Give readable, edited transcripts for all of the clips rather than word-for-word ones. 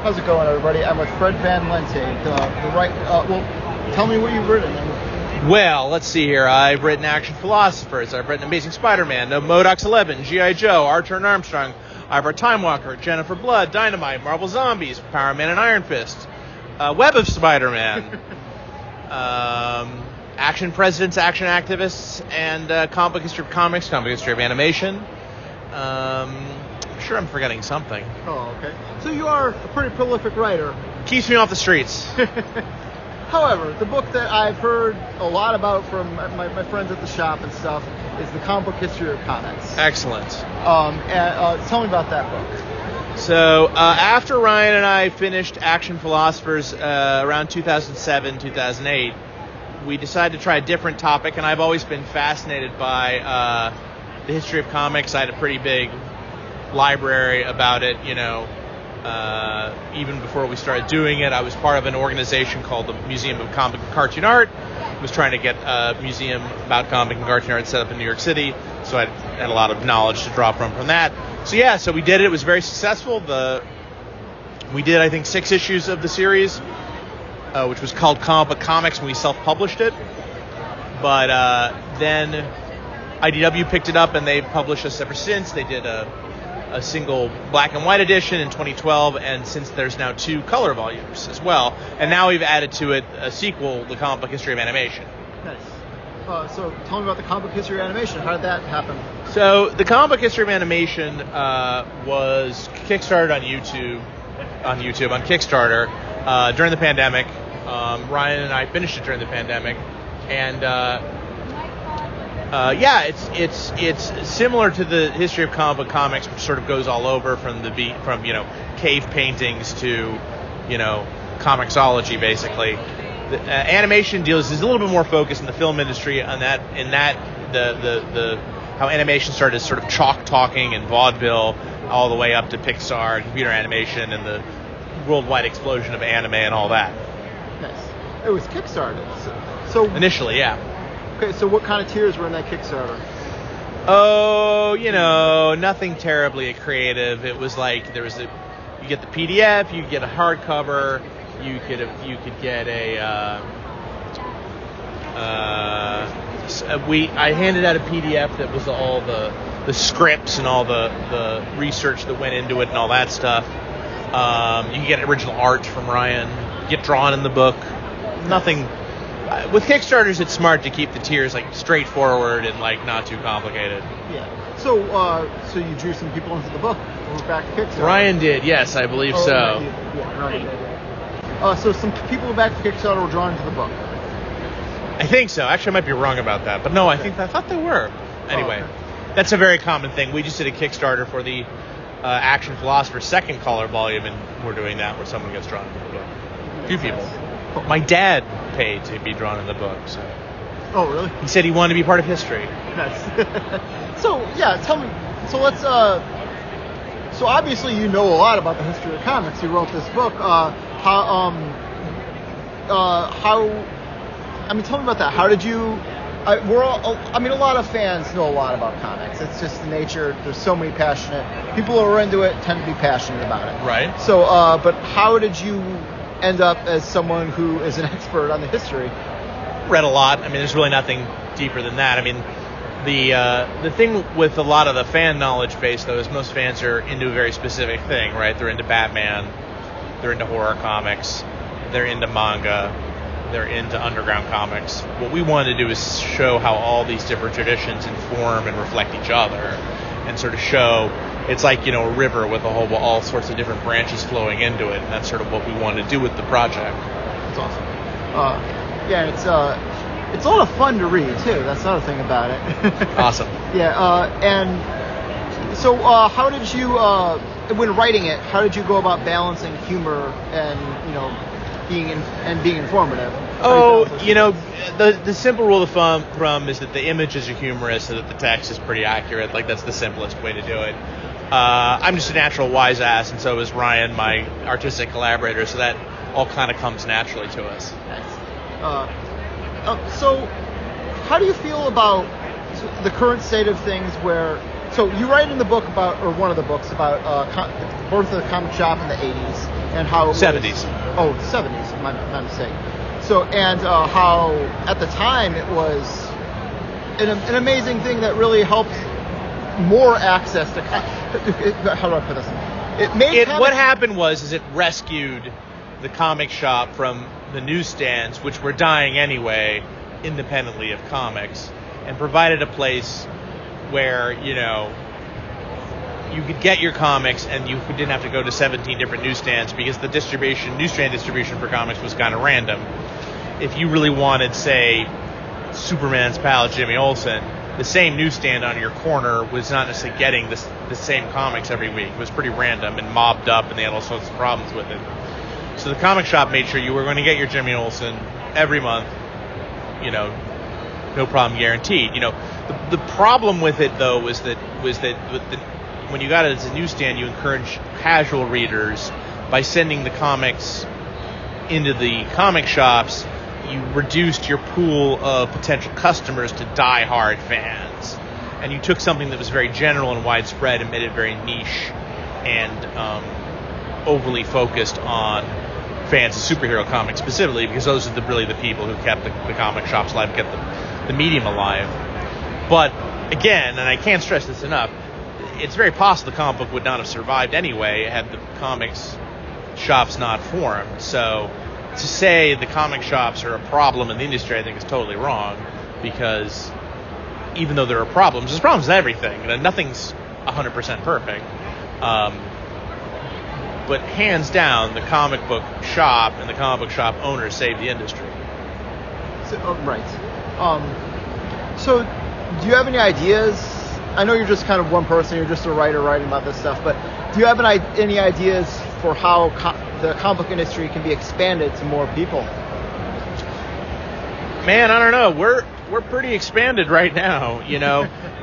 How's it going, everybody? I'm with Fred Van Lente. Tell me what you've written. Well, let's see here. I've written Action Philosophers. I've written Amazing Spider-Man, Modocs 11, G.I. Joe, Archer and Armstrong, Ivar Time Walker, Jennifer Blood, Dynamite, Marvel Zombies, Power Man and Iron Fist, Web of Spider-Man, Action Presidents, Action Activists, and Comic History of Comics, Comic History of Animation. I'm sure I'm forgetting something. Oh, okay. So you are a pretty prolific writer. Keeps me off the streets. However, the book that I've heard a lot about from my friends at the shop and stuff is the Comic Book History of Comics. Excellent. Tell me about that book. So after Ryan and I finished Action Philosophers around 2007, 2008, we decided to try a different topic, and I've always been fascinated by the history of comics. I had a pretty big library about it, even before we started doing it. I was part of an organization called the Museum of Comic and Cartoon Art. I was trying to get a museum about comic and cartoon art set up in New York City, so I had a lot of knowledge to draw from that. So we did it. It was very successful. We did, I think, 6 issues of the series, which was called Comic Book Comics, and we self-published it. But then IDW picked it up, and they've published us ever since. They did a single black and white edition in 2012, and since there's now 2 color volumes as well. And now we've added to it a sequel, the Comic Book History of Animation. Nice. So tell me about the Comic Book History of Animation. How did that happen? So the Comic Book History of Animation was kickstarted on Kickstarter during the pandemic. Ryan and I finished it during the pandemic, and it's similar to the history of comic book comics, which sort of goes all over from cave paintings to comicsology, basically. The animation is a little bit more focused in the film industry on that. How animation started sort of chalk talking and vaudeville all the way up to Pixar and computer animation and the worldwide explosion of anime and all that. Nice. It was Kickstarter. So initially, yeah. Okay, so what kind of tiers were in that Kickstarter? Oh, nothing terribly creative. It was like you get the PDF, you get a hardcover, you could get I handed out a PDF that was all the scripts and all the research that went into it and all that stuff. You can get original art from Ryan, get drawn in the book. Nothing. With Kickstarters, it's smart to keep the tiers straightforward and not too complicated. Yeah. So you drew some people into the book. We're back to Kickstarter. Ryan did, yes, I believe so. Yeah, Ryan did. So some people back to Kickstarter were drawn into the book. I think so. Actually, I might be wrong about that, but no, I thought they were. Anyway, That's a very common thing. We just did a Kickstarter for the Action Philosophers second color volume, and we're doing that where someone gets drawn into the book. A few people. My dad paid to be drawn in the book. So. Oh, really? He said he wanted to be part of history. Nice. So, yeah, tell me. So let's. So obviously you know a lot about the history of comics. You wrote this book. Tell me about that. How did you? A lot of fans know a lot about comics. It's just the nature. There's so many passionate people who are into it tend to be passionate about it. Right. So, but how did you end up as someone who is an expert on the history? Read a lot. There's really nothing deeper than that. The thing with a lot of the fan knowledge base, though, is most fans are into a very specific thing, right? They're into Batman, they're into horror comics, they're into manga, they're into underground comics. What we wanted to do is show how all these different traditions inform and reflect each other, and sort of show it's like a river with all sorts of different branches flowing into it, and that's sort of what we wanted to do with the project. That's awesome. It's a lot of fun to read too. That's another thing about it. Awesome. Yeah. And so, how did you, when writing it, how did you go about balancing humor and being informative? The simple rule of thumb is that the images are humorous, so that the text is pretty accurate. That's the simplest way to do it. I'm just a natural wise ass, and so is Ryan, my artistic collaborator. So that all kind of comes naturally to us. Nice. So how do you feel about the current state of things where So you write in the book about, or one of the books about birth of the comic shop in the 80s and how it 70s. Was, 70s, my mistake. So, and how at the time it was an amazing thing that really helped more access to, how do I put this? What happened was it rescued the comic shop from the newsstands, which were dying anyway, independently of comics, and provided a place where, you could get your comics and you didn't have to go to 17 different newsstands, because the newsstand distribution for comics was kind of random. If you really wanted, say, Superman's pal Jimmy Olsen, the same newsstand on your corner was not necessarily getting the same comics every week. It was pretty random and mobbed up, and they had all sorts of problems with it. So the comic shop made sure you were going to get your Jimmy Olsen every month, no problem guaranteed. The problem with it, though, was that when you got it as a newsstand, you encouraged casual readers by sending the comics into the comic shops. You reduced your pool of potential customers to die-hard fans. And you took something that was very general and widespread and made it very niche and overly focused on fans of superhero comics specifically, because those are really the people who kept the comic shops alive, kept the medium alive. But again, and I can't stress this enough, it's very possible the comic book would not have survived anyway had the comics shops not formed. So to say the comic shops are a problem in the industry, I think is totally wrong, because even though there are problems, there's problems in everything, and nothing's 100% perfect. But hands down, the comic book shop and the comic book shop owners saved the industry. So, right. So do you have any ideas? I know you're just kind of one person, you're just a writer writing about this stuff, but do you have any ideas for how the comic book industry can be expanded to more people? Man, I don't know. We're pretty expanded right now,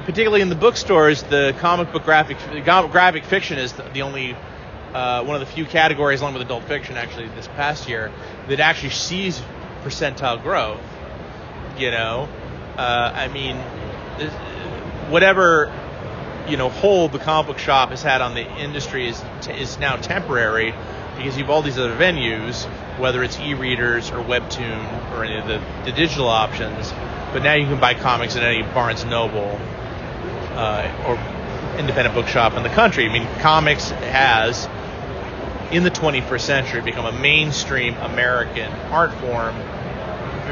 particularly in the bookstores. The comic book graphic fiction is the only one of the few categories, along with adult fiction, actually, this past year, that actually sees percentile growth. Whatever hold the comic book shop has had on the industry is now temporary, because you have all these other venues, whether it's e-readers or Webtoon or any of the digital options. But now you can buy comics at any Barnes & Noble or independent bookshop in the country. Comics has, in the 21st century, become a mainstream American art form.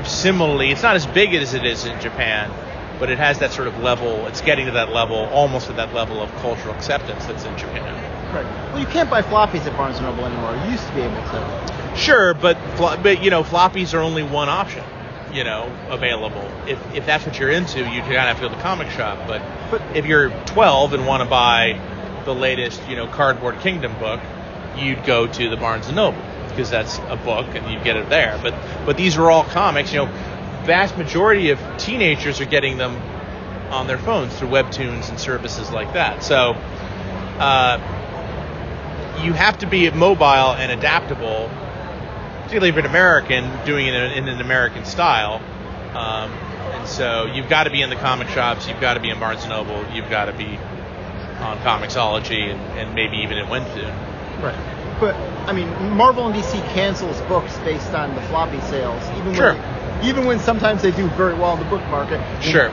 Similarly, it's not as big as it is in Japan, but it has that sort of level. It's getting to that level, almost at that level of cultural acceptance that's in Japan. Right. Well, you can't buy floppies at Barnes & Noble anymore. You used to be able to. Sure, but floppies are only one option, available. If that's what you're into, you kind of have to go to the comic shop. But if you're 12 and want to buy the latest, Cardboard Kingdom book, you'd go to the Barnes & Noble, because that's a book and you'd get it there. But these are all comics. Vast majority of teenagers are getting them on their phones through Webtoons and services like that. So you have to be mobile and adaptable, particularly if you're an American doing it in an American style. And so you've got to be in the comic shops, you've got to be in Barnes & Noble, you've got to be on Comixology and maybe even in Webtoon. Right. But, Marvel and DC cancels books based on the floppy sales, even when sometimes they do very well in the book market. Sure.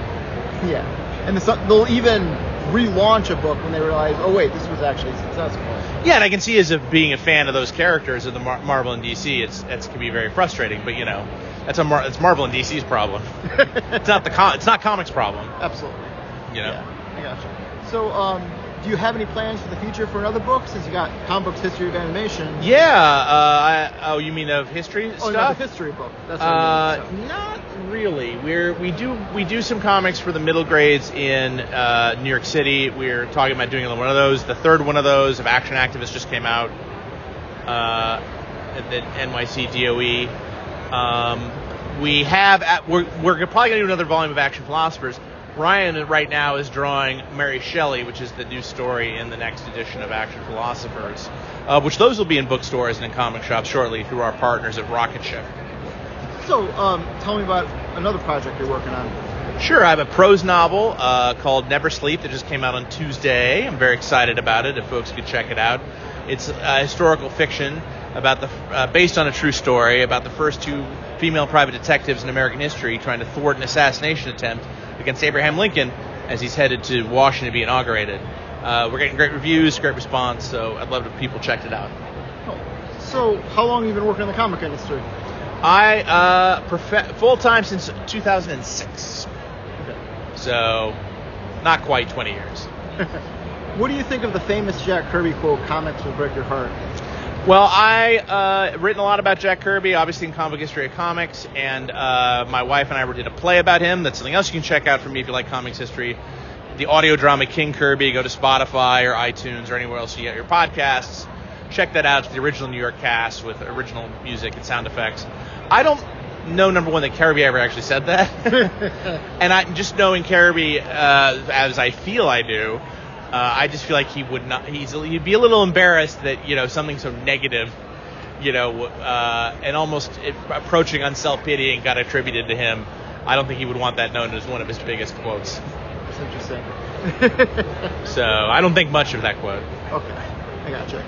Yeah. And they'll even relaunch a book when they realize, oh wait, this was actually successful. Yeah, and I can see as of being a fan of those characters of the Marvel and DC, it can be very frustrating. But it's Marvel and DC's problem. It's not comics' problem. Absolutely. Yeah, I gotcha. So, do you have any plans for the future for another book, since you got Comic Books History of Animation? Yeah. You mean of history stuff? Another history book. That's what I mean. Not really. We do some comics for the middle grades in New York City. We're talking about doing one of those. The third one of those of Action Activist just came out at the NYC DOE. We're probably going to do another volume of Action Philosophers. Ryan right now is drawing Mary Shelley, which is the new story in the next edition of Action Philosophers, which those will be in bookstores and in comic shops shortly through our partners at Rocket Ship. So, tell me about another project you're working on. Sure, I have a prose novel called Never Sleep that just came out on Tuesday. I'm very excited about it, if folks could check it out. It's historical fiction about based on a true story about the first two female private detectives in American history trying to thwart an assassination attempt against Abraham Lincoln as he's headed to Washington to be inaugurated. We're getting great reviews, great response, so I'd love if people checked it out. So, how long have you been working in the comic industry? I full-time since 2006. Okay. So, not quite 20 years. What do you think of the famous Jack Kirby quote, "Comics will break your heart"? Well, I written a lot about Jack Kirby, obviously in Comic History of Comics, and my wife and I did a play about him. That's something else you can check out from me if you like comics history. The audio drama King Kirby. Go to Spotify or iTunes or anywhere else you get your podcasts. Check that out. It's the original New York cast with original music and sound effects. I don't know, number one, that Kirby ever actually said that. And just knowing Kirby as I feel I do, I just feel like he would not. He'd be a little embarrassed that something so negative, and almost approaching on self-pitying got attributed to him. I don't think he would want that known as one of his biggest quotes. That's interesting. So I don't think much of that quote. Okay, I gotcha.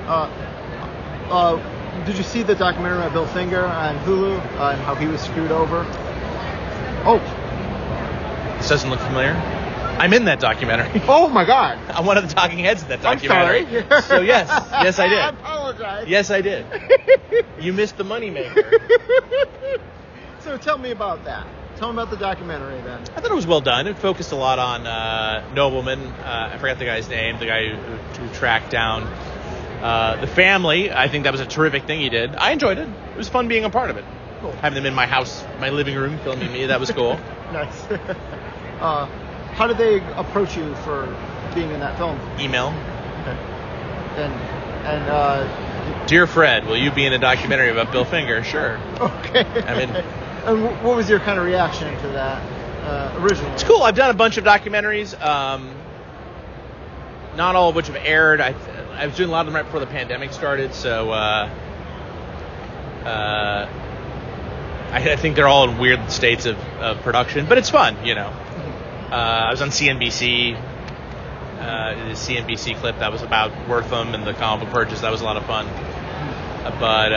Did you see the documentary about Bill Finger on Hulu and how he was screwed over? Oh, this doesn't look familiar. I'm in that documentary. Oh my God! I'm one of the talking heads in that documentary. I'm sorry. So yes, I did. I apologize. Yes, I did. You missed the moneymaker. So tell me about that. Tell me about the documentary then. I thought it was well done. It focused a lot on Nobleman. I forgot the guy's name. The guy who tracked down the family. I think that was a terrific thing he did. I enjoyed it. It was fun being a part of it. Cool. Having them in my house, my living room, filming me. That was cool. Nice. How did they approach you for being in that film? Email. Okay. And Dear Fred, will you be in a documentary about Bill Finger? Sure. Okay. I mean, and what was your kind of reaction to that originally? It's cool. I've done a bunch of documentaries, not all of which have aired. I was doing a lot of them right before the pandemic started, so I think they're all in weird states of production, but it's fun, I was on CNBC, the CNBC clip that was about Wortham and the comic book purchase. That was a lot of fun. But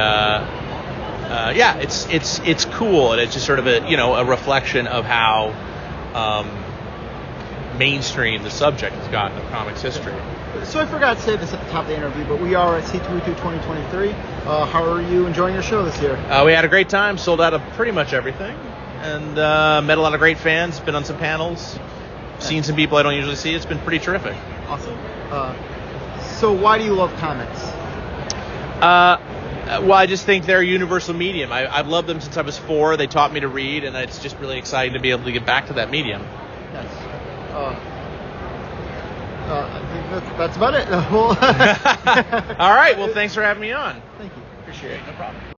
yeah, it's cool, and it's just sort of a reflection of how mainstream the subject has gotten of comics history. So I forgot to say this at the top of the interview, but we are at C2E2 2023. How are you enjoying your show this year? We had a great time, sold out of pretty much everything, and met a lot of great fans, been on some panels, seen some people I don't usually see. It's been pretty terrific. Awesome. So why do you love comics? Well, I just think they're a universal medium. I've loved them since I was 4. They taught me to read, and it's just really exciting to be able to get back to that medium. Yes. I think that's about it. All right. Well, thanks for having me on. Thank you. Appreciate it. No problem.